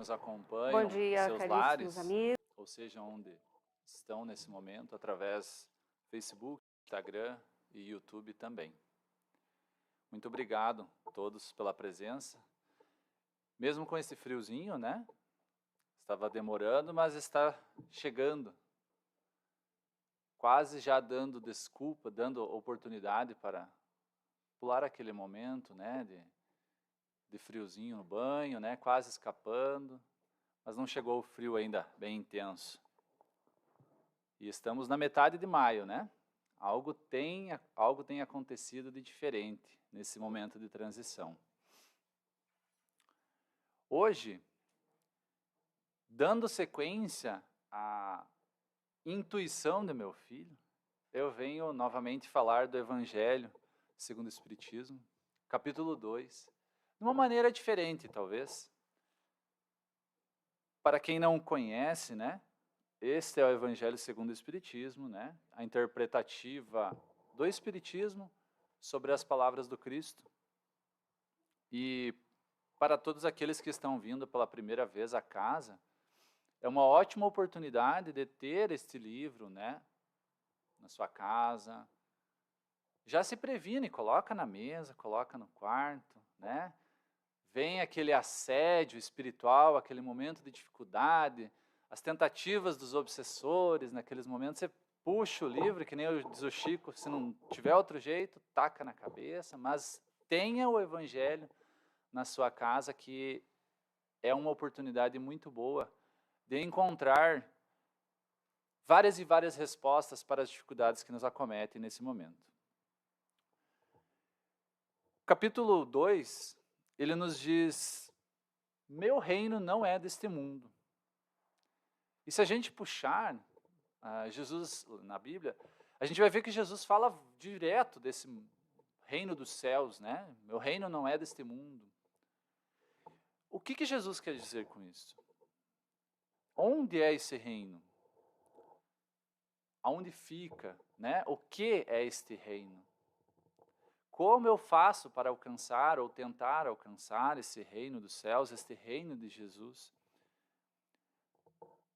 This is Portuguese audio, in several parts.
nos Bom acompanham em dia, seus caríssimos lares, amigos. ou seja, onde estão nesse momento, através do Facebook, Instagram e YouTube também. Muito obrigado a todos pela presença. Mesmo com esse friozinho, né? Estava demorando, mas está chegando. Quase já dando desculpa, dando oportunidade para pular aquele momento, né? De friozinho no banho, né? Quase escapando. Mas não chegou o frio ainda bem intenso. E estamos na metade de maio, né? Algo tem acontecido de diferente nesse momento de transição. Hoje, dando sequência à intuição de meu filho, eu venho novamente falar do Evangelho segundo o Espiritismo, capítulo 2, de uma maneira diferente, talvez. Para quem não conhece, né? Este é o Evangelho segundo o Espiritismo, né? A interpretativa do Espiritismo sobre as palavras do Cristo. E para todos aqueles que estão vindo pela primeira vez à casa, é uma ótima oportunidade de ter este livro, né? Na sua casa. Já se previne, coloca na mesa, coloca no quarto, né? Vem aquele assédio espiritual, aquele momento de dificuldade, as tentativas dos obsessores, naqueles momentos você puxa o livro, que nem diz o Chico, se não tiver outro jeito, taca na cabeça, mas tenha o Evangelho na sua casa, que é uma oportunidade muito boa de encontrar várias e várias respostas para as dificuldades que nos acometem nesse momento. Capítulo 2, ele nos diz: meu reino não é deste mundo. E se a gente puxar Jesus na Bíblia, a gente vai ver que Jesus fala direto desse reino dos céus, né? Meu reino não é deste mundo. O que Jesus quer dizer com isso? Onde é esse reino? Aonde fica, né? O que é este reino? Como eu faço para alcançar ou tentar alcançar esse reino dos céus, este reino de Jesus?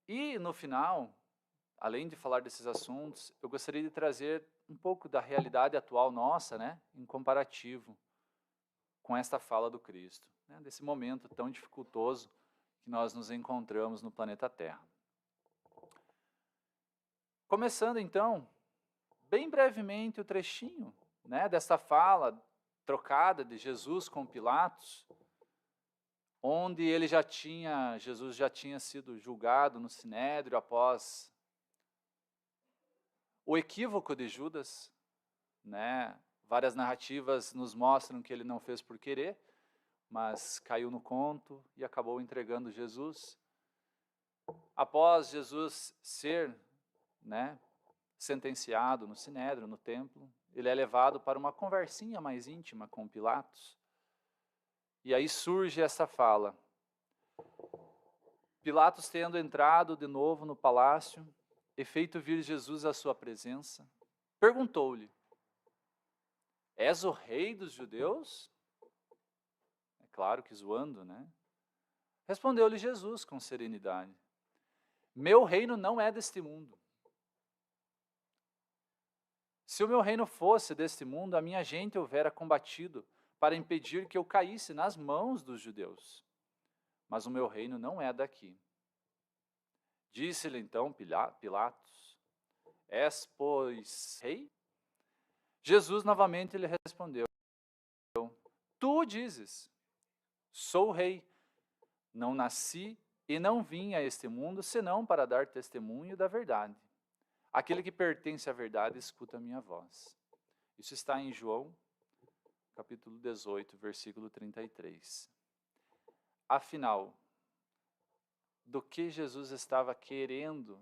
E no final, além de falar desses assuntos, eu gostaria de trazer um pouco da realidade atual nossa, né, em comparativo com esta fala do Cristo, né, desse momento tão dificultoso que nós nos encontramos no planeta Terra. Começando então, bem brevemente o trechinho, né, dessa fala trocada de Jesus com Pilatos, onde Jesus já tinha sido julgado no Sinédrio após o equívoco de Judas, né? Várias narrativas nos mostram que ele não fez por querer, mas caiu no conto e acabou entregando Jesus. Após Jesus ser, né, sentenciado no Sinédrio, no templo, ele é levado para uma conversinha mais íntima com Pilatos. E aí surge essa fala. Pilatos, tendo entrado de novo no palácio e feito vir Jesus à sua presença, perguntou-lhe: és o rei dos judeus? É claro que zoando, né? Respondeu-lhe Jesus com serenidade: meu reino não é deste mundo. Se o meu reino fosse deste mundo, a minha gente houvera combatido para impedir que eu caísse nas mãos dos judeus. Mas o meu reino não é daqui. Disse-lhe então Pilatos: és, pois, rei? Jesus novamente lhe respondeu: tu dizes, sou rei. Não nasci e não vim a este mundo senão para dar testemunho da verdade. Aquele que pertence à verdade escuta a minha voz. Isso está em João, capítulo 18, versículo 33. Afinal, do que Jesus estava querendo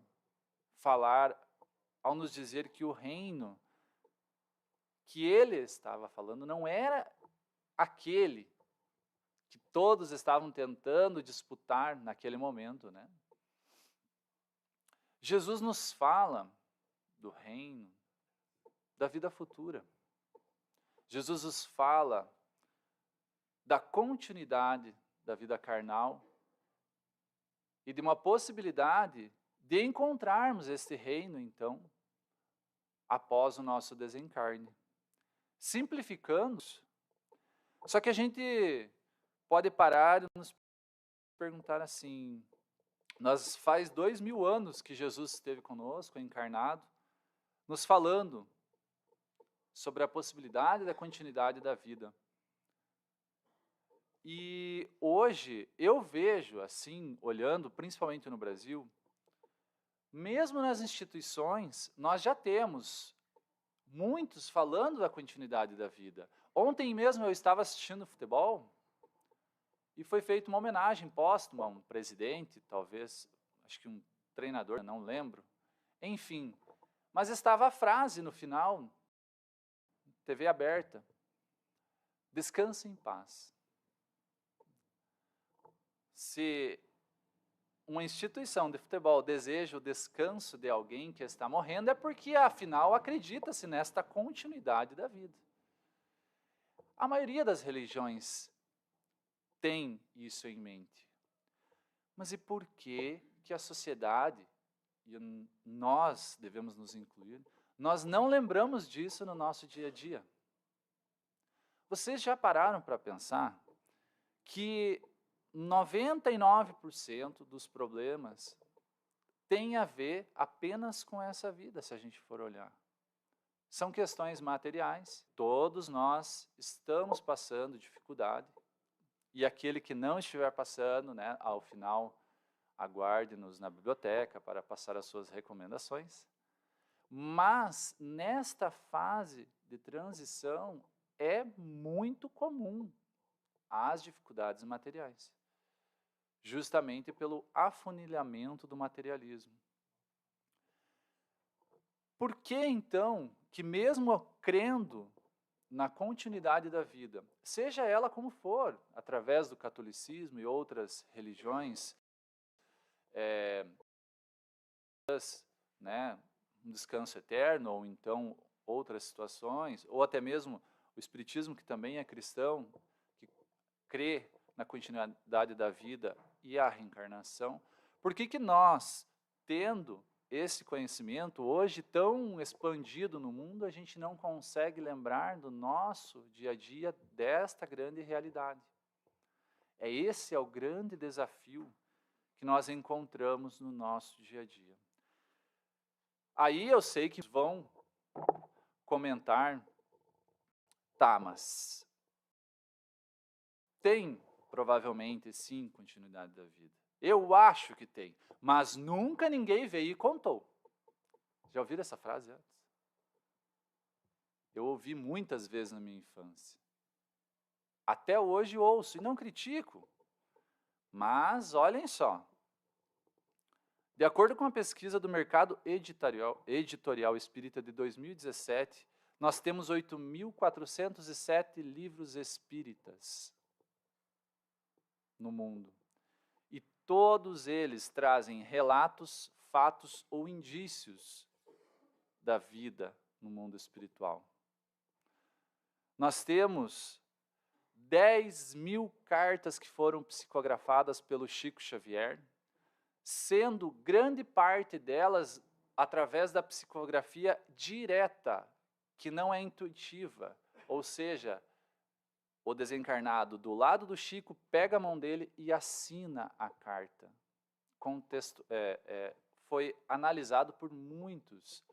falar ao nos dizer que o reino que ele estava falando não era aquele que todos estavam tentando disputar naquele momento, né? Jesus nos fala do reino, da vida futura. Jesus nos fala da continuidade da vida carnal e de uma possibilidade de encontrarmos este reino, então, após o nosso desencarne. Simplificando, só que a gente pode parar e nos perguntar assim, nós faz 2000 anos que Jesus esteve conosco, encarnado, nos falando sobre a possibilidade da continuidade da vida. E hoje eu vejo, assim, olhando principalmente no Brasil, mesmo nas instituições, nós já temos muitos falando da continuidade da vida. Ontem mesmo eu estava assistindo futebol e foi feita uma homenagem póstuma a um presidente, talvez, acho que um treinador, não lembro. Enfim, mas estava a frase no final, TV aberta, descanse em paz. Se uma instituição de futebol deseja o descanso de alguém que está morrendo, é porque, afinal, acredita-se nesta continuidade da vida. A maioria das religiões tem isso em mente. Mas e por que a sociedade, e nós devemos nos incluir, nós não lembramos disso no nosso dia a dia? Vocês já pararam para pensar que 99% dos problemas tem a ver apenas com essa vida, se a gente for olhar. São questões materiais. Todos nós estamos passando dificuldade. E aquele que não estiver passando, né, ao final, aguarde-nos na biblioteca para passar as suas recomendações. Mas, nesta fase de transição, é muito comum as dificuldades materiais, justamente pelo afunilhamento do materialismo. Por que, então, que mesmo crendo na continuidade da vida, seja ela como for, através do catolicismo e outras religiões, né, um descanso eterno, ou então outras situações, ou até mesmo o espiritismo, que também é cristão, que crê na continuidade da vida e a reencarnação, por que nós, tendo esse conhecimento hoje tão expandido no mundo, a gente não consegue lembrar do nosso dia a dia desta grande realidade? Esse é o grande desafio que nós encontramos no nosso dia a dia. Aí eu sei que vão comentar, tá, mas tem provavelmente sim continuidade da vida. Eu acho que tem, mas nunca ninguém veio e contou. Já ouviram essa frase antes? Eu ouvi muitas vezes na minha infância. Até hoje ouço e não critico. Mas olhem só. De acordo com a pesquisa do mercado editorial espírita de 2017, nós temos 8.407 livros espíritas no mundo. E todos eles trazem relatos, fatos ou indícios da vida no mundo espiritual. Nós temos 10.000 cartas que foram psicografadas pelo Chico Xavier, sendo grande parte delas através da psicografia direta, que não é intuitiva, ou seja, o desencarnado do lado do Chico pega a mão dele e assina a carta. Foi analisado por muitos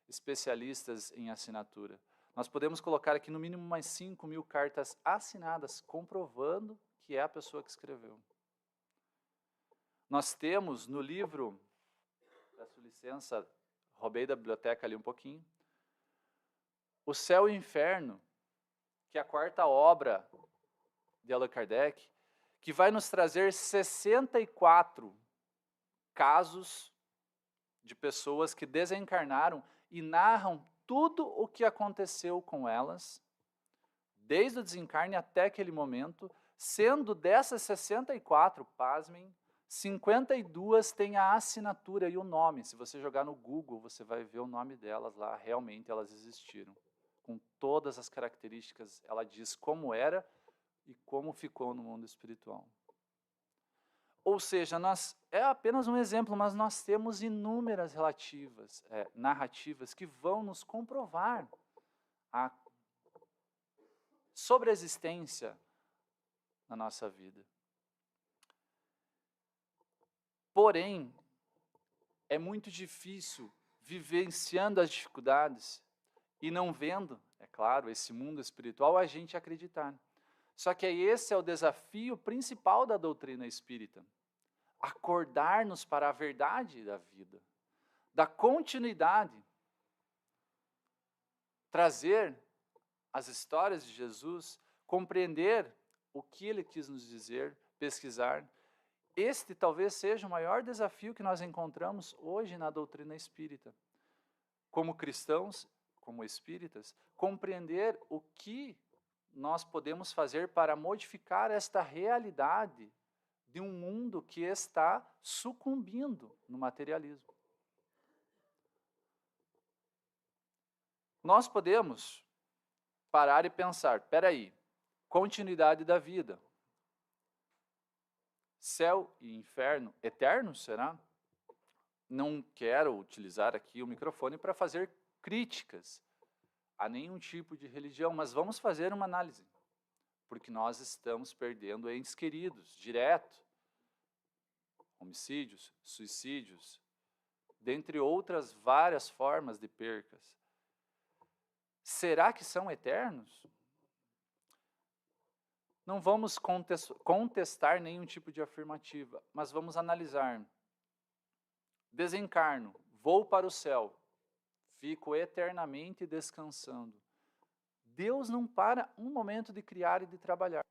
especialistas em assinatura. Nós podemos colocar aqui no mínimo mais 5.000 cartas assinadas, comprovando que é a pessoa que escreveu. Nós temos no livro, peço licença, roubei da biblioteca ali um pouquinho, O Céu e o Inferno, que é a quarta obra de Allan Kardec, que vai nos trazer 64 casos de pessoas que desencarnaram e narram tudo o que aconteceu com elas, desde o desencarne até aquele momento, sendo dessas 64, pasmem, 52 têm a assinatura e o nome. Se você jogar no Google, você vai ver o nome delas lá, realmente elas existiram. Com todas as características, ela diz como era e como ficou no mundo espiritual. Ou seja, é apenas um exemplo, mas nós temos inúmeras narrativas que vão nos comprovar sobre a existência na nossa vida. Porém, é muito difícil vivenciando as dificuldades e não vendo, é claro, esse mundo espiritual, a gente acreditar. Só que esse é o desafio principal da doutrina espírita. Acordar-nos para a verdade da vida, da continuidade, trazer as histórias de Jesus, compreender o que ele quis nos dizer, pesquisar. Este talvez seja o maior desafio que nós encontramos hoje na doutrina espírita. Como cristãos, como espíritas, compreender o que nós podemos fazer para modificar esta realidade de um mundo que está sucumbindo no materialismo. Nós podemos parar e pensar, espera aí, continuidade da vida. Céu e inferno eternos, será? Não quero utilizar aqui o microfone para fazer críticas a nenhum tipo de religião, mas vamos fazer uma análise, porque nós estamos perdendo entes queridos, direto. Homicídios, suicídios, dentre outras várias formas de percas. Será que são eternos? Não vamos contestar nenhum tipo de afirmativa, mas vamos analisar. Desencarno, vou para o céu, fico eternamente descansando. Deus não para um momento de criar e de trabalhar.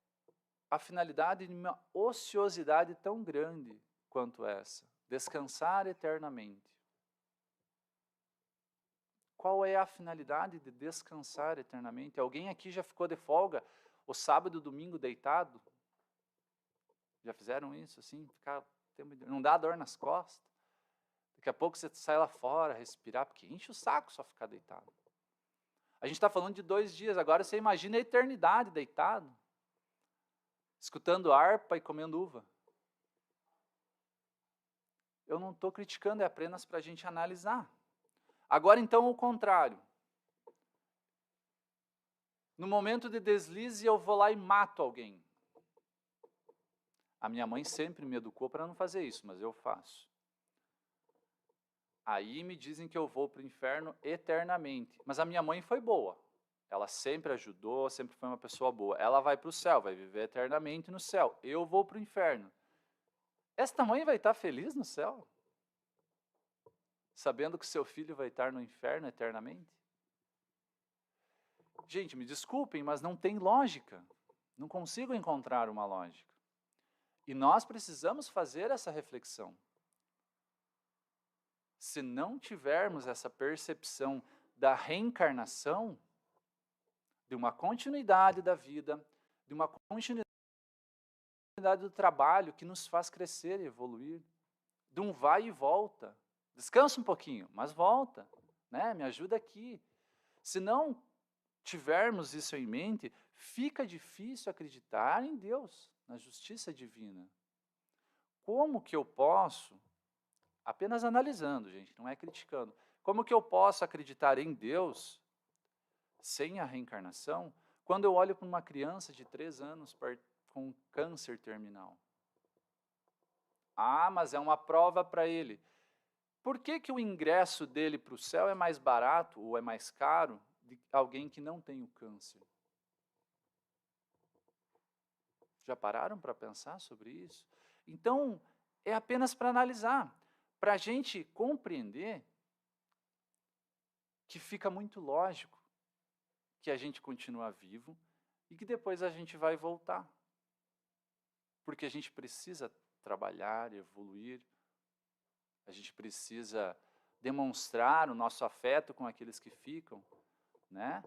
A finalidade de uma ociosidade tão grande quanto essa, descansar eternamente. Qual é a finalidade de descansar eternamente? Alguém aqui já ficou de folga o sábado e o domingo deitado? Já fizeram isso assim? Não dá dor nas costas? Daqui a pouco você sai lá fora, respirar, porque enche o saco só ficar deitado. A gente está falando de 2 dias, agora você imagina a eternidade deitado, escutando harpa e comendo uva. Eu não estou criticando, é apenas para a gente analisar. Agora, então, o contrário. No momento de deslize, eu vou lá e mato alguém. A minha mãe sempre me educou para não fazer isso, mas eu faço. Aí me dizem que eu vou para o inferno eternamente. Mas a minha mãe foi boa. Ela sempre ajudou, sempre foi uma pessoa boa. Ela vai para o céu, vai viver eternamente no céu. Eu vou para o inferno. Esta mãe vai estar feliz no céu? Sabendo que seu filho vai estar no inferno eternamente? Gente, me desculpem, mas não tem lógica. Não consigo encontrar uma lógica. E nós precisamos fazer essa reflexão. Se não tivermos essa percepção da reencarnação, de uma continuidade da vida, de uma continuidade do trabalho que nos faz crescer e evoluir, de um vai e volta. Descansa um pouquinho, mas volta, né? Me ajuda aqui. Se não tivermos isso em mente, fica difícil acreditar em Deus, na justiça divina. Como que eu posso, apenas analisando, gente, não é criticando, como que eu posso acreditar em Deus sem a reencarnação, quando eu olho para uma criança de 3 anos com câncer terminal? Ah, mas é uma prova para ele. Por que que o ingresso dele para o céu é mais barato ou é mais caro de alguém que não tem o câncer? Já pararam para pensar sobre isso? Então, é apenas para analisar, para a gente compreender que fica muito lógico que a gente continua vivo e que depois a gente vai voltar. Porque a gente precisa trabalhar, evoluir, a gente precisa demonstrar o nosso afeto com aqueles que ficam, né?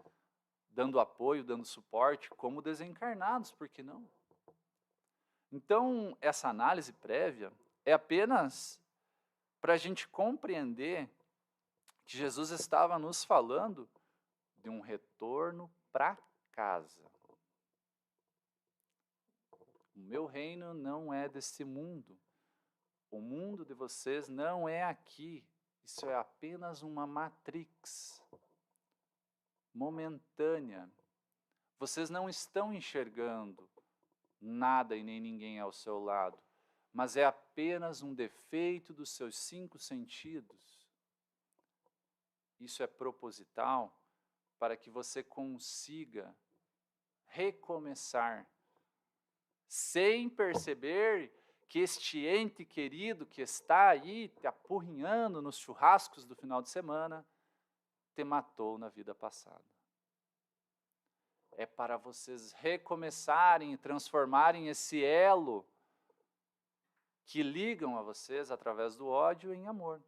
Dando apoio, dando suporte, como desencarnados, por que não? Então, essa análise prévia é apenas para a gente compreender que Jesus estava nos falando de um retorno para casa. O meu reino não é desse mundo. O mundo de vocês não é aqui. Isso é apenas uma matrix momentânea. Vocês não estão enxergando nada e nem ninguém ao seu lado, mas é apenas um defeito dos seus 5 sentidos. Isso é proposital para que você consiga recomeçar, sem perceber que este ente querido que está aí te apurrinhando nos churrascos do final de semana, te matou na vida passada. É para vocês recomeçarem e transformarem esse elo que ligam a vocês através do ódio em amor.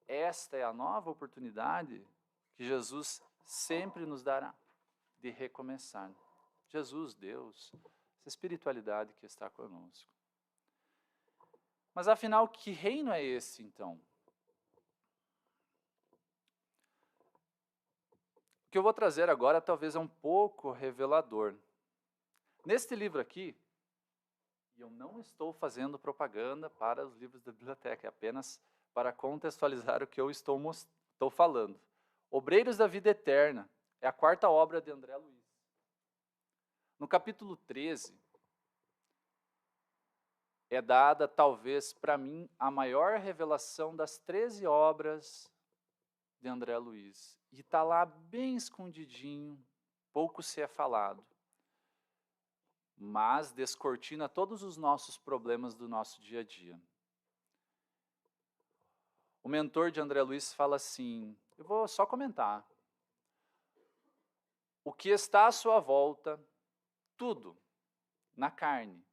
Esta é a nova oportunidade que Jesus sempre nos dará de recomeçar. Jesus, Deus, essa espiritualidade que está conosco. Mas afinal, que reino é esse então? O que eu vou trazer agora talvez é um pouco revelador. Neste livro aqui, e eu não estou fazendo propaganda para os livros da biblioteca, é apenas para contextualizar o que eu estou falando. Obreiros da Vida Eterna é a 4ª obra de André Luiz. No capítulo 13, é dada, talvez, para mim, a maior revelação das 13 obras de André Luiz. E está lá bem escondidinho, pouco se é falado. Mas descortina todos os nossos problemas do nosso dia a dia. O mentor de André Luiz fala assim, eu vou só comentar. O que está à sua volta, tudo, na carne,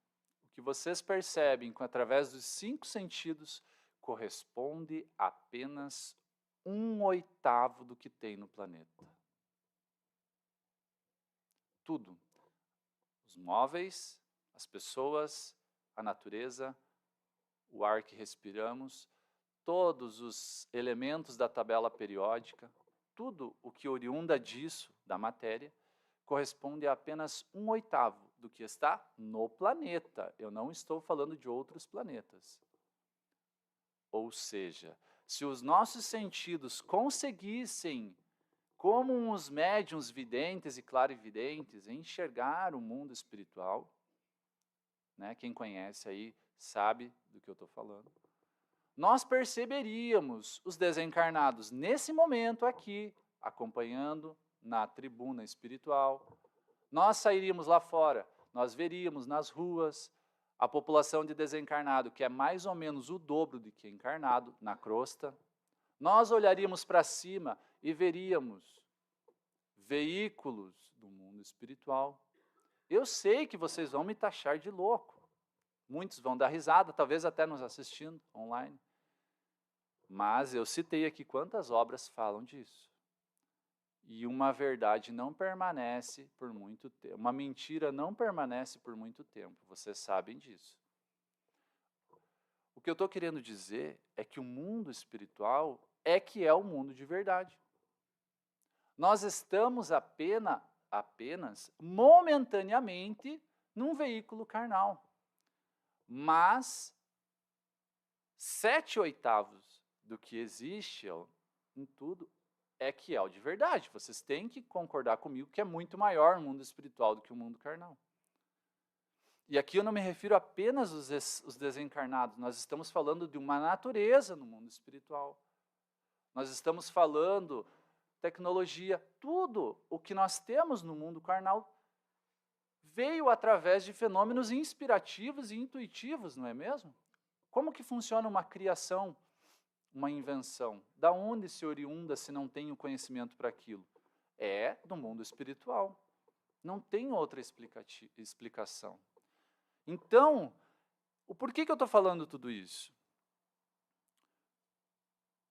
o que vocês percebem através dos 5 sentidos, corresponde a apenas 1/8 do que tem no planeta. Tudo. Os móveis, as pessoas, a natureza, o ar que respiramos, todos os elementos da tabela periódica, tudo o que oriunda disso, da matéria, corresponde a apenas 1/8 do que está no planeta. Eu não estou falando de outros planetas. Ou seja, se os nossos sentidos conseguissem, como os médiuns videntes e clarividentes, enxergar o mundo espiritual, né? Quem conhece aí sabe do que eu estou falando. Nós perceberíamos os desencarnados nesse momento aqui, acompanhando na tribuna espiritual. Nós sairíamos lá fora, nós veríamos nas ruas a população de desencarnado, que é mais ou menos o dobro de que é encarnado, na crosta. Nós olharíamos para cima e veríamos veículos do mundo espiritual. Eu sei que vocês vão me taxar de louco. Muitos vão dar risada, talvez até nos assistindo online. Mas eu citei aqui quantas obras falam disso. E uma verdade não permanece por muito tempo. Uma mentira não permanece por muito tempo. Vocês sabem disso. O que eu estou querendo dizer é que o mundo espiritual é que é o mundo de verdade. Nós estamos apenas momentaneamente num veículo carnal. Mas 7/8 do que existe em tudo é que é o de verdade. Vocês têm que concordar comigo que é muito maior o mundo espiritual do que o mundo carnal. E aqui eu não me refiro apenas aos desencarnados, nós estamos falando de uma natureza no mundo espiritual. Nós estamos falando tecnologia, tudo o que nós temos no mundo carnal veio através de fenômenos inspirativos e intuitivos, não é mesmo? Como que funciona uma criação, uma invenção? Da onde se oriunda se não tem o conhecimento para aquilo? É do mundo espiritual. Não tem outra explicação. Então, o porquê que eu estou falando tudo isso?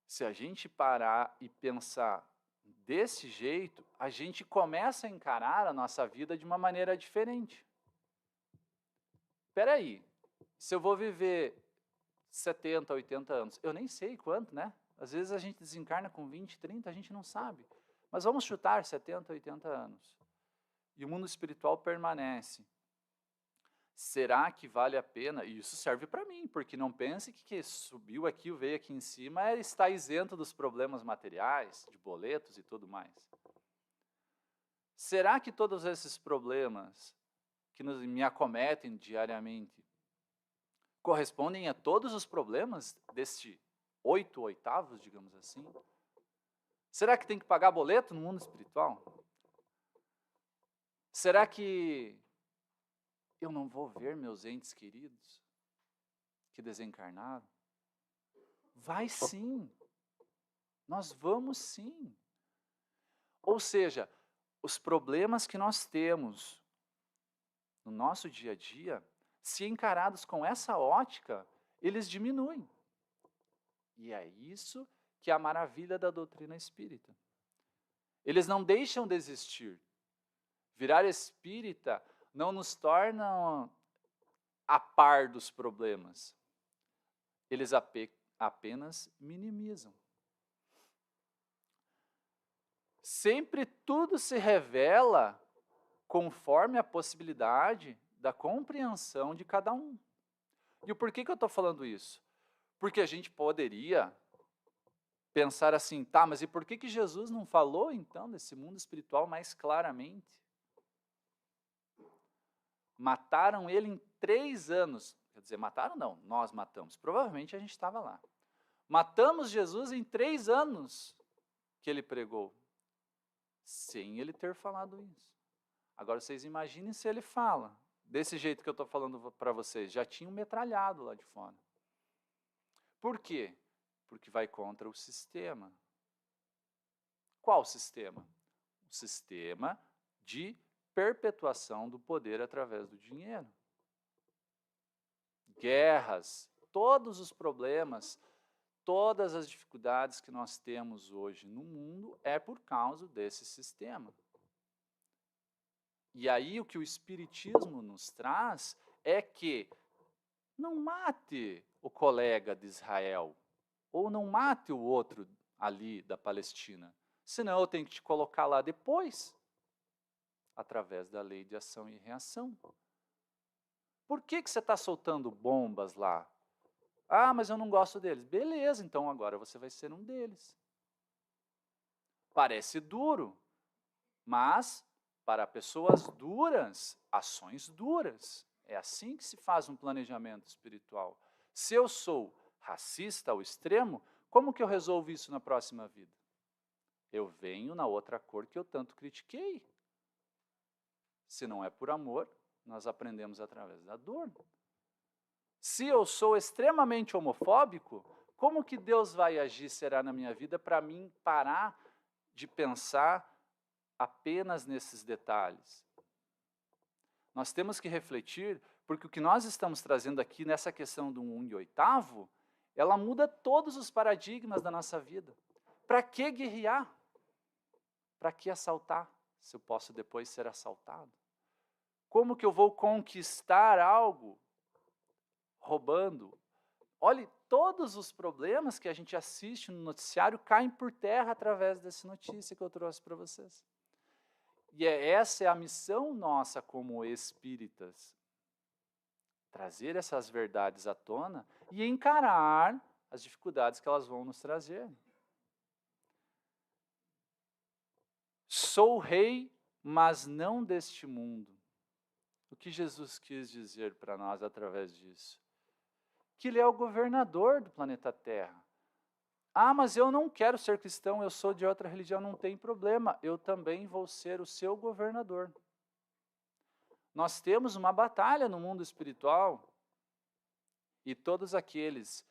Se a gente parar e pensar desse jeito, a gente começa a encarar a nossa vida de uma maneira diferente. Espera aí, se eu vou viver 70, 80 anos, eu nem sei quanto, né? Às vezes a gente desencarna com 20, 30, a gente não sabe. Mas vamos chutar 70, 80 anos. E o mundo espiritual permanece. Será que vale a pena? E isso serve para mim, porque não pense que subiu aqui, veio aqui em cima, está isento dos problemas materiais, de boletos e tudo mais. Será que todos esses problemas que me acometem diariamente correspondem a todos os problemas deste 8/8, digamos assim? Será que tem que pagar boleto no mundo espiritual? Será que eu não vou ver meus entes queridos que desencarnaram? Vai sim, nós vamos sim. Ou seja, os problemas que nós temos no nosso dia a dia, se encarados com essa ótica, eles diminuem. E é isso que é a maravilha da doutrina espírita. Eles não deixam de existir. Virar espírita não nos torna a par dos problemas. Eles apenas minimizam. Sempre tudo se revela conforme a possibilidade da compreensão de cada um. E o porquê que eu estou falando isso? Porque a gente poderia pensar assim, tá, mas e por que Jesus não falou então desse mundo espiritual mais claramente? Mataram ele em 3 anos. Quer dizer, mataram não, nós matamos. Provavelmente a gente estava lá. Matamos Jesus em 3 anos que ele pregou, sem ele ter falado isso. Agora vocês imaginem se ele fala, desse jeito que eu estou falando para vocês, já tinham metralhado lá de fora. Por quê? Porque vai contra o sistema. Qual sistema? O sistema de perpetuação do poder através do dinheiro. Guerras, todos os problemas, todas as dificuldades que nós temos hoje no mundo é por causa desse sistema. E aí o que o Espiritismo nos traz é que não mate o colega de Israel, ou não mate o outro ali da Palestina, senão eu tenho que te colocar lá depois, através da lei de ação e reação. Por que você está soltando bombas lá? Ah, mas eu não gosto deles. Beleza, então agora você vai ser um deles. Parece duro, mas para pessoas duras, ações duras. É assim que se faz um planejamento espiritual. Se eu sou racista ao extremo, como que eu resolvo isso na próxima vida? Eu venho na outra cor que eu tanto critiquei. Se não é por amor, nós aprendemos através da dor. Se eu sou extremamente homofóbico, como que Deus vai agir, será na minha vida, para mim parar de pensar apenas nesses detalhes? Nós temos que refletir, porque o que nós estamos trazendo aqui nessa questão do 1/8, ela muda todos os paradigmas da nossa vida. Para que guerrear? Para que assaltar, se eu posso depois ser assaltado? Como que eu vou conquistar algo roubando? Olhe, todos os problemas que a gente assiste no noticiário caem por terra através dessa notícia que eu trouxe para vocês. E essa é a missão nossa como espíritas. Trazer essas verdades à tona e encarar as dificuldades que elas vão nos trazer. Sou rei, mas não deste mundo. O que Jesus quis dizer para nós através disso? Que ele é o governador do planeta Terra. Ah, mas eu não quero ser cristão, eu sou de outra religião, não tem problema. Eu também vou ser o seu governador. Nós temos uma batalha no mundo espiritual e todos aqueles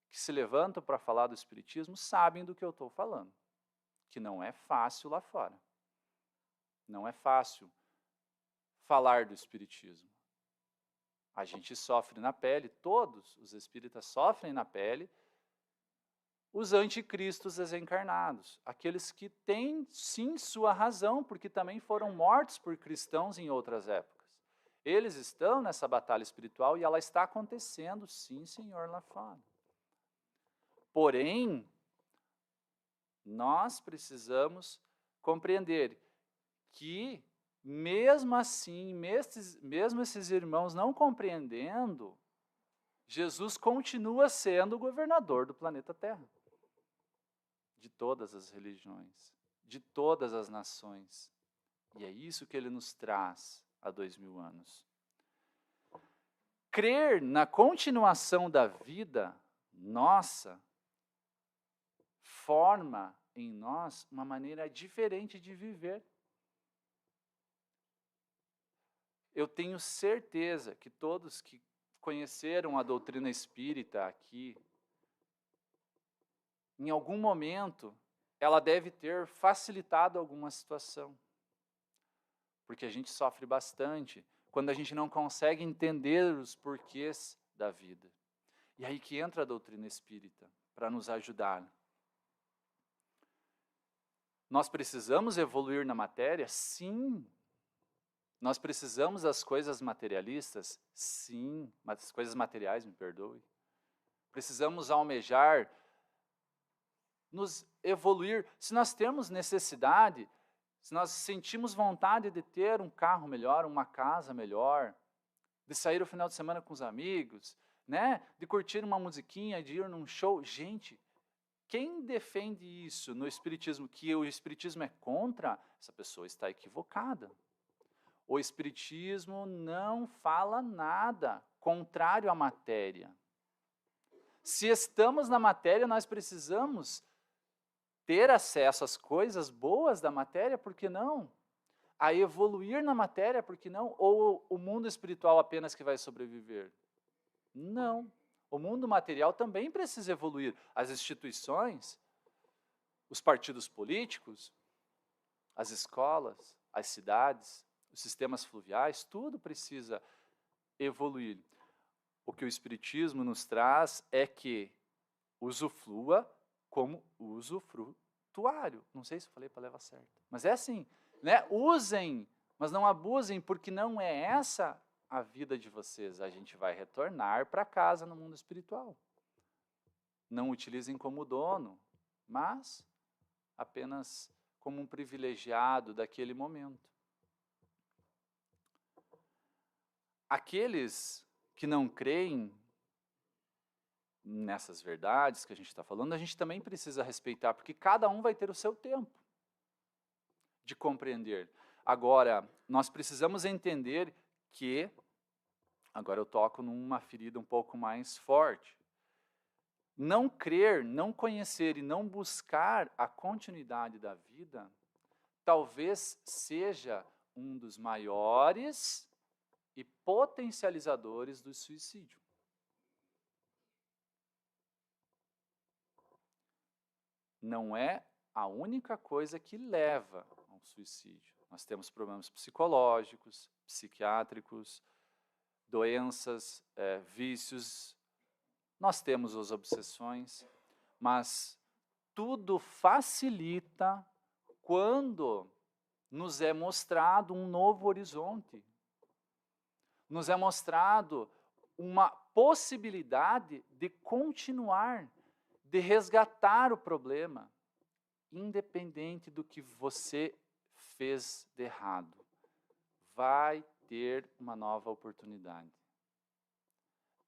que se levantam para falar do espiritismo sabem do que eu estou falando, que não é fácil lá fora. Não é fácil falar do espiritismo. A gente sofre na pele, todos os espíritas sofrem na pele, os anticristos desencarnados, aqueles que têm sim sua razão, porque também foram mortos por cristãos em outras épocas. Eles estão nessa batalha espiritual e ela está acontecendo, sim, senhor, lá fora. Porém, nós precisamos compreender que mesmo assim, mesmo esses irmãos não compreendendo, Jesus continua sendo o governador do planeta Terra, de todas as religiões, de todas as nações. E é isso que ele nos traz há 2000 anos. Crer na continuação da vida nossa forma em nós uma maneira diferente de viver. Eu tenho certeza que todos que conheceram a doutrina espírita aqui, em algum momento, ela deve ter facilitado alguma situação. Porque a gente sofre bastante quando a gente não consegue entender os porquês da vida. E aí que entra a doutrina espírita, para nos ajudar. Nós precisamos evoluir na matéria? Sim. Nós precisamos das coisas materialistas? Sim. As coisas materiais, me perdoe. Precisamos almejar, nos evoluir. Se nós temos necessidade, se nós sentimos vontade de ter um carro melhor, uma casa melhor, de sair no final de semana com os amigos, né? De curtir uma musiquinha, de ir num show. Gente, quem defende isso no Espiritismo, que o Espiritismo é contra, essa pessoa está equivocada. O Espiritismo não fala nada contrário à matéria. Se estamos na matéria, nós precisamos ter acesso às coisas boas da matéria, por que não? A evoluir na matéria, por que não? Ou o mundo espiritual apenas que vai sobreviver? Não. O mundo material também precisa evoluir. As instituições, os partidos políticos, as escolas, as cidades, os sistemas fluviais, tudo precisa evoluir. O que o Espiritismo nos traz é que usufrua como usufrutuário. Não sei se eu falei para levar certo, mas é assim, né? Usem, mas não abusem, porque não é essa a vida de vocês. A gente vai retornar para casa no mundo espiritual. Não utilizem como dono, mas apenas como um privilegiado daquele momento. Aqueles que não creem nessas verdades que a gente está falando, a gente também precisa respeitar, porque cada um vai ter o seu tempo de compreender. Agora, nós precisamos entender que, agora eu toco numa ferida um pouco mais forte, não crer, não conhecer e não buscar a continuidade da vida, talvez seja um dos maiores e potencializadores do suicídio. Não é a única coisa que leva ao suicídio. Nós temos problemas psicológicos, psiquiátricos, doenças, vícios, nós temos as obsessões, mas tudo facilita quando nos é mostrado um novo horizonte, nos é mostrado uma possibilidade de continuar, de resgatar o problema, independente do que você fez de errado. Vai ter uma nova oportunidade.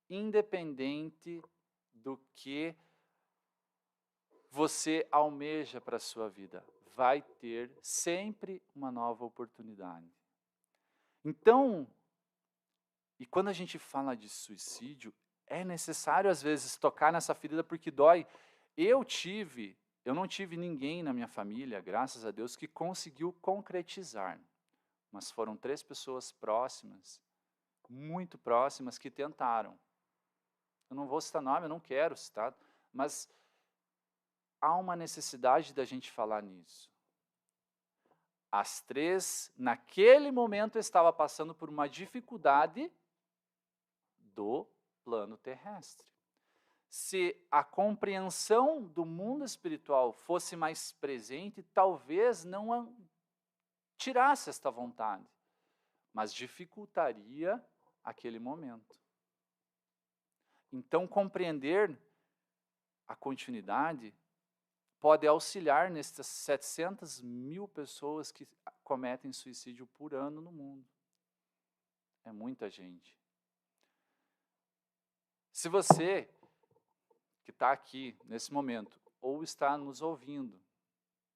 Independente do que você almeja para a sua vida, vai ter sempre uma nova oportunidade. Então, e quando a gente fala de suicídio, é necessário às vezes tocar nessa ferida porque dói. Eu não tive ninguém na minha família, graças a Deus, que conseguiu concretizar. Mas foram 3 pessoas próximas, muito próximas, que tentaram. Eu não vou citar nome, eu não quero citar, mas há uma necessidade da gente falar nisso. As 3, naquele momento, estavam passando por uma dificuldade do plano terrestre. Se a compreensão do mundo espiritual fosse mais presente, talvez não tirasse esta vontade, mas dificultaria aquele momento. Então, compreender a continuidade pode auxiliar nessas 700 mil pessoas que cometem suicídio por ano no mundo. É muita gente. Se você que está aqui nesse momento, ou está nos ouvindo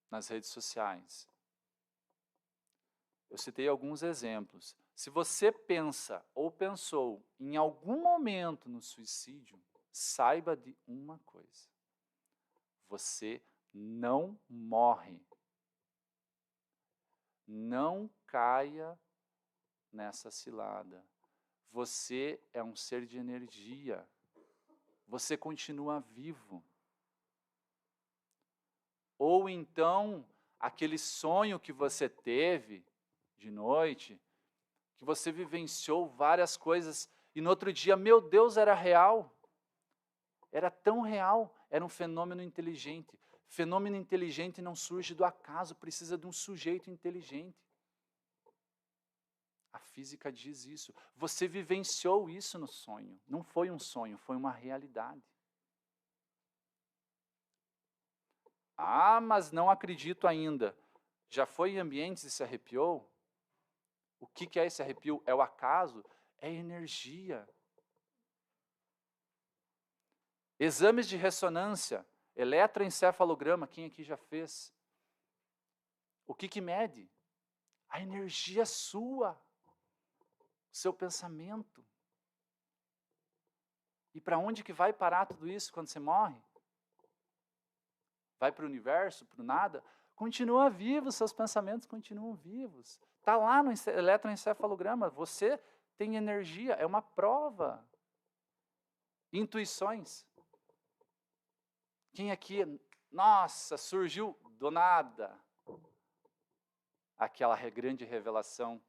nas redes sociais, eu citei alguns exemplos. Se você pensa ou pensou em algum momento no suicídio, saiba de uma coisa: você não morre. Não caia nessa cilada. Você é um ser de energia. Você continua vivo. Ou então, aquele sonho que você teve de noite, que você vivenciou várias coisas e no outro dia, meu Deus, era real. Era tão real, era um fenômeno inteligente. Fenômeno inteligente não surge do acaso, precisa de um sujeito inteligente. A física diz isso. Você vivenciou isso no sonho. Não foi um sonho, foi uma realidade. Ah, mas não acredito ainda. Já foi em ambientes e se arrepiou? O que é esse arrepio? É o acaso? É energia. Exames de ressonância, eletroencefalograma, quem aqui já fez? O que mede? A energia sua, seu pensamento. E para onde que vai parar tudo isso quando você morre? Vai para o universo, para o nada? Continua vivo, seus pensamentos continuam vivos. Está lá no eletroencefalograma, você tem energia, é uma prova. Intuições. Quem aqui, nossa, surgiu do nada aquela grande revelação?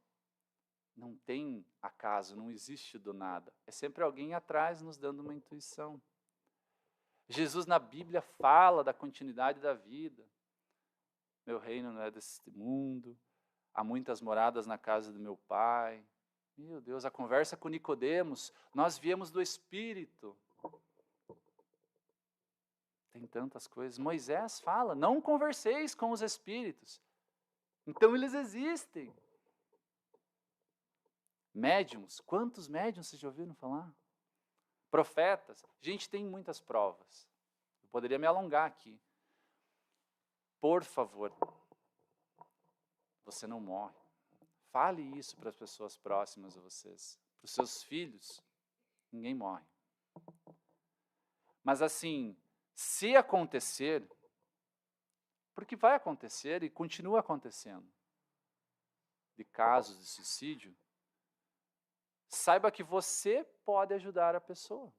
Não tem acaso, não existe do nada. É sempre alguém atrás nos dando uma intuição. Jesus na Bíblia fala da continuidade da vida. Meu reino não é deste mundo. Há muitas moradas na casa do meu Pai. Meu Deus, a conversa com Nicodemos, nós viemos do Espírito. Tem tantas coisas. Moisés fala, não converseis com os espíritos. Então eles existem. Médiuns, quantos médiuns vocês já ouviram falar? Profetas, gente, tem muitas provas. Eu poderia me alongar aqui. Por favor, você não morre. Fale isso para as pessoas próximas a vocês, para os seus filhos. Ninguém morre. Mas assim, se acontecer, porque vai acontecer e continua acontecendo, de casos de suicídio, saiba que você pode ajudar a pessoa.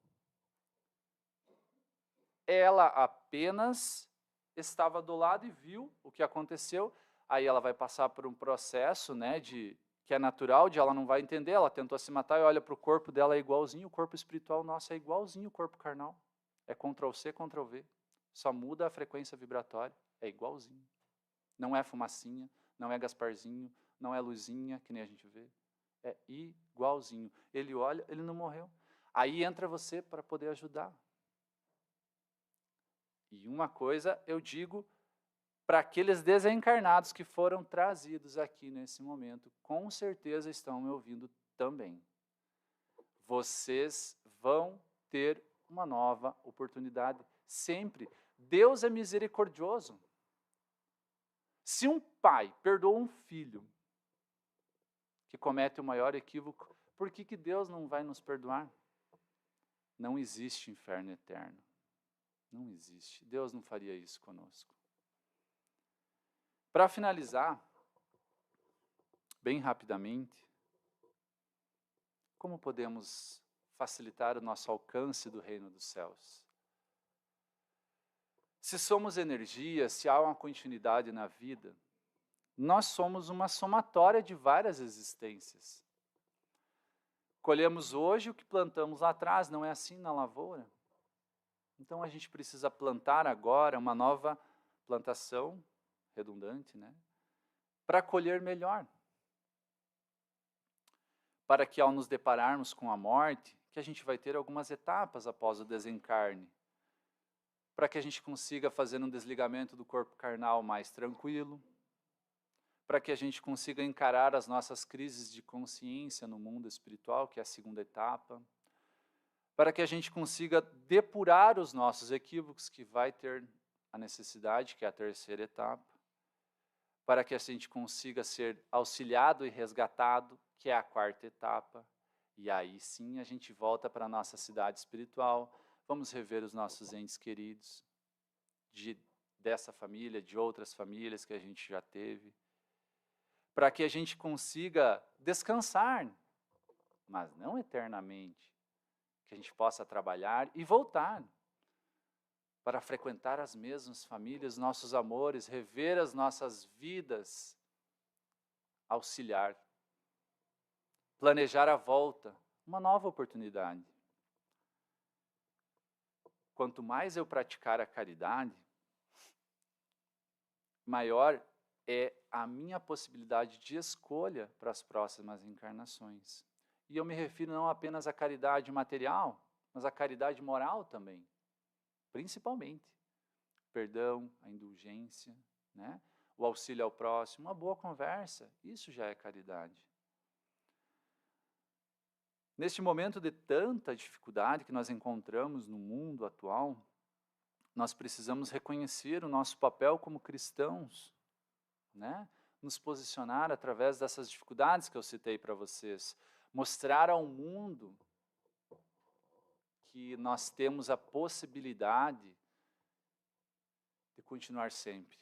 Ela apenas estava do lado e viu o que aconteceu, aí ela vai passar por um processo, né, que é natural, de ela não vai entender, ela tentou se matar e olha para o corpo dela, é igualzinho, o corpo espiritual nosso é igualzinho o corpo carnal. É Ctrl+C, Ctrl+V. Só muda a frequência vibratória, é igualzinho. Não é fumacinha, não é Gasparzinho, não é luzinha, que nem a gente vê. É igualzinho. Ele olha, ele não morreu. Aí entra você para poder ajudar. E uma coisa eu digo para aqueles desencarnados que foram trazidos aqui nesse momento, com certeza estão me ouvindo também. Vocês vão ter uma nova oportunidade sempre. Deus é misericordioso. Se um pai perdoa um filho que comete o maior equívoco, por que Deus não vai nos perdoar? Não existe inferno eterno. Não existe. Deus não faria isso conosco. Para finalizar, bem rapidamente, como podemos facilitar o nosso alcance do reino dos céus? Se somos energia, se há uma continuidade na vida, nós somos uma somatória de várias existências. Colhemos hoje o que plantamos lá atrás, não é assim na lavoura? Então a gente precisa plantar agora uma nova plantação, redundante, né? Para colher melhor. Para que ao nos depararmos com a morte, que a gente vai ter algumas etapas após o desencarne, para que a gente consiga fazer um desligamento do corpo carnal mais tranquilo, para que a gente consiga encarar as nossas crises de consciência no mundo espiritual, que é a segunda etapa, para que a gente consiga depurar os nossos equívocos, que vai ter a necessidade, que é a terceira etapa, para que a gente consiga ser auxiliado e resgatado, que é a quarta etapa, e aí sim a gente volta para a nossa cidade espiritual, vamos rever os nossos entes queridos, dessa família, de outras famílias que a gente já teve, para que a gente consiga descansar, mas não eternamente, que a gente possa trabalhar e voltar para frequentar as mesmas famílias, nossos amores, rever as nossas vidas, auxiliar, planejar a volta, uma nova oportunidade. Quanto mais eu praticar a caridade, maior é a minha possibilidade de escolha para as próximas encarnações. E eu me refiro não apenas à caridade material, mas à caridade moral também, principalmente. Perdão, a indulgência, né? O auxílio ao próximo, uma boa conversa, isso já é caridade. Neste momento de tanta dificuldade que nós encontramos no mundo atual, nós precisamos reconhecer o nosso papel como cristãos, né? Nos posicionar através dessas dificuldades que eu citei para vocês, mostrar ao mundo que nós temos a possibilidade de continuar sempre,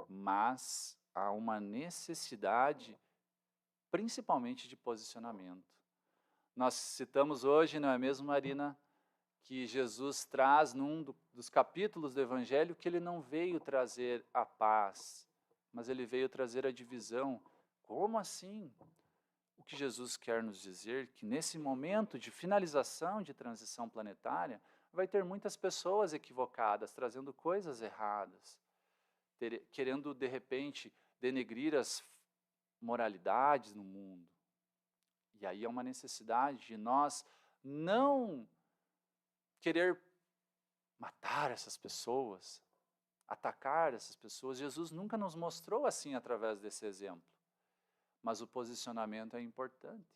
mas há uma necessidade, principalmente de posicionamento. Nós citamos hoje, não é mesmo, Marina, que Jesus traz num dos capítulos do Evangelho que ele não veio trazer a paz, mas ele veio trazer a divisão. Como assim? O que Jesus quer nos dizer que nesse momento de finalização de transição planetária, vai ter muitas pessoas equivocadas, trazendo coisas erradas, querendo de repente denegrir as moralidades no mundo. E aí é uma necessidade de nós não querer matar essas pessoas, atacar essas pessoas. Jesus nunca nos mostrou assim através desse exemplo. Mas o posicionamento é importante.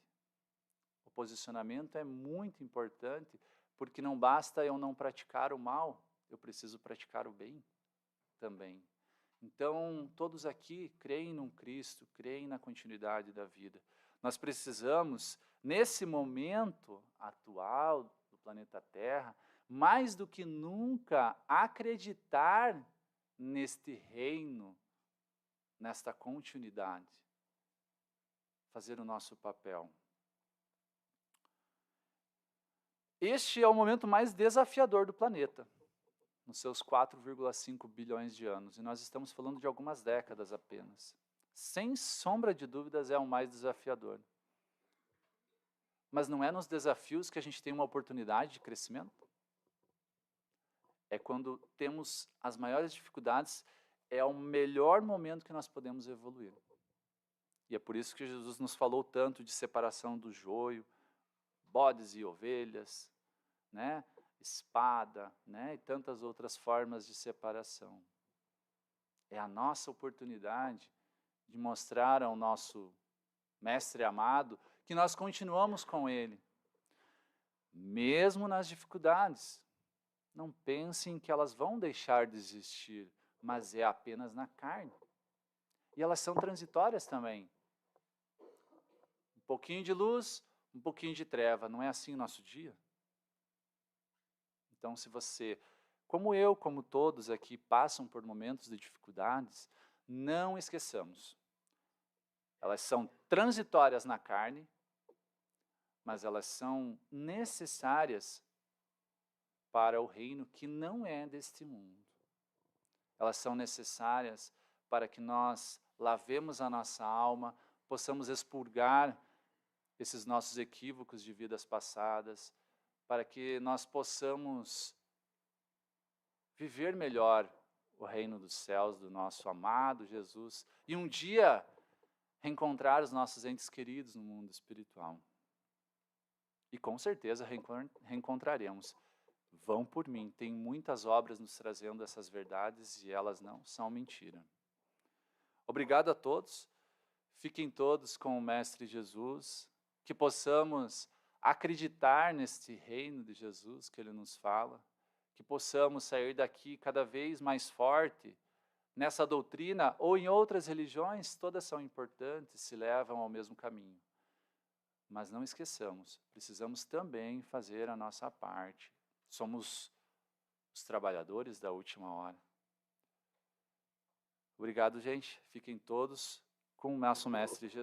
O posicionamento é muito importante, porque não basta eu não praticar o mal, eu preciso praticar o bem também. Então, todos aqui creem num Cristo, creem na continuidade da vida. Nós precisamos, nesse momento atual do planeta Terra, mais do que nunca, acreditar neste reino, nesta continuidade, fazer o nosso papel. Este é o momento mais desafiador do planeta, nos seus 4,5 bilhões de anos, e nós estamos falando de algumas décadas apenas. Sem sombra de dúvidas, é o mais desafiador. Mas não é nos desafios que a gente tem uma oportunidade de crescimento? É quando temos as maiores dificuldades, é o melhor momento que nós podemos evoluir. E é por isso que Jesus nos falou tanto de separação do joio, bodes e ovelhas, né? Espada, né? E tantas outras formas de separação. É a nossa oportunidade de mostrar ao nosso Mestre amado que nós continuamos com Ele, mesmo nas dificuldades. Não pensem que elas vão deixar de existir, mas é apenas na carne. E elas são transitórias também. Um pouquinho de luz, um pouquinho de treva. Não é assim o nosso dia? Então, se você, como eu, como todos aqui, passam por momentos de dificuldades, não esqueçamos. Elas são transitórias na carne, mas elas são necessárias para o reino que não é deste mundo. Elas são necessárias para que nós lavemos a nossa alma, possamos expurgar esses nossos equívocos de vidas passadas, para que nós possamos viver melhor o reino dos céus do nosso amado Jesus e um dia reencontrar os nossos entes queridos no mundo espiritual. E com certeza reencontraremos. Vão por mim, tem muitas obras nos trazendo essas verdades e elas não são mentira. Obrigado a todos. Fiquem todos com o Mestre Jesus, que possamos acreditar neste reino de Jesus que Ele nos fala, que possamos sair daqui cada vez mais forte nessa doutrina ou em outras religiões, todas são importantes, se levam ao mesmo caminho. Mas não esqueçamos, precisamos também fazer a nossa parte. Somos os trabalhadores da última hora. Obrigado, gente. Fiquem todos com o nosso Mestre Jesus.